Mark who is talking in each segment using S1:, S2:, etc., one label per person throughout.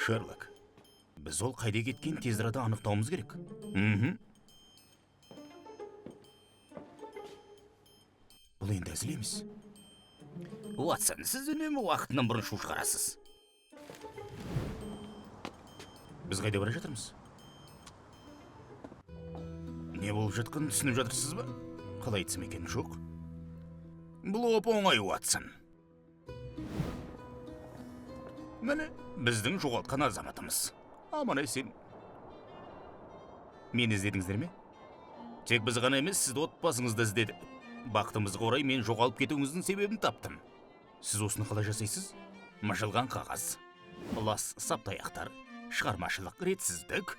S1: Шерлок, біз ол қайда кеткен тез арада анықтауымыз керек. Бұл енді әзіл емес.
S2: Уатсон, сіз үнемі уақытынан бұрын шу шығарасыз.
S1: Біз қайда бара жатырмыз? Не болып жатқанын түсініп жатырсыз ба? Қалай айтсам екен, жоқ?
S2: Бұл оп-оңай, Уатсон.
S1: Міне, біздің жоғалтқан азаматымыз. Аман есен. Мені іздедіңіздер ме? Тек біз ғана емес, сіз отбасыңызды іздеді. Бақытымызға орай мен жоғалып кетуіңіздің себебін таптым. Сіз осыны қалай жасайсыз?
S2: Мыжылған қағаз,
S1: Лас саптаяқтар, шығармашылық ретсіздік.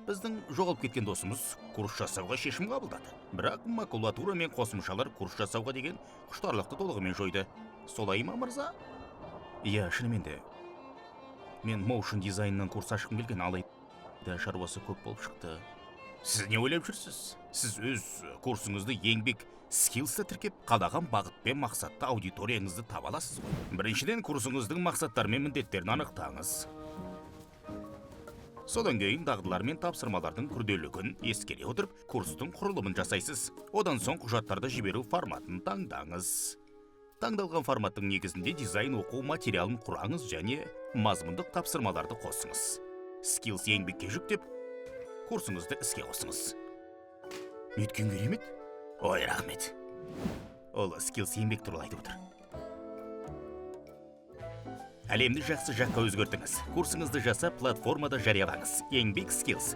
S1: Біздің жоғалып кеткен досымыз курс жасауға шешім қабылдады. Бірақ макулатура мен қосымшалар курс жасауға деген құштарлықты толығымен жойды. Солай ма, мырза? Иә, шынымен де. Мен моушн дизайнынан курс ашқым келген, алайда шаруасы көп болып шықты. Сіз не ойлап жүрсіз? Сіз өз курсыңызды еңбек скиллсты тіркеп, қалаған бағыт пен мақсатты аудиторияңызды таба аласыз ғой. Біріншіден, курсыңыздың мақсаттары мен міндеттерін анықтаңыз. Содан кейін дағдылар мен тапсырмалардың күрделілігін ескере отырып, курстың құрылымын жасайсыз. Одан соң құжаттарды жіберу форматын таңдаңыз. Таңдалған форматтың негізінде дизайн оқу материалын құраңыз және мазмұндық тапсырмаларды қосыңыз. Skills еңбекке жүктеп, курсыңызды іске қосыңыз. Неткен керемет?
S2: Ой, рахмет.
S1: Ол Skills еңбек туралы айтып отыр. Әлемді жақсы жаққа өзгертіңіз. Курсыңызды жасап, платформада жариялаңыз. Еңбек Skills.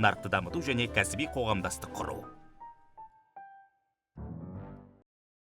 S1: Нарықты дамыту және кәсіби қоғамдастық құру.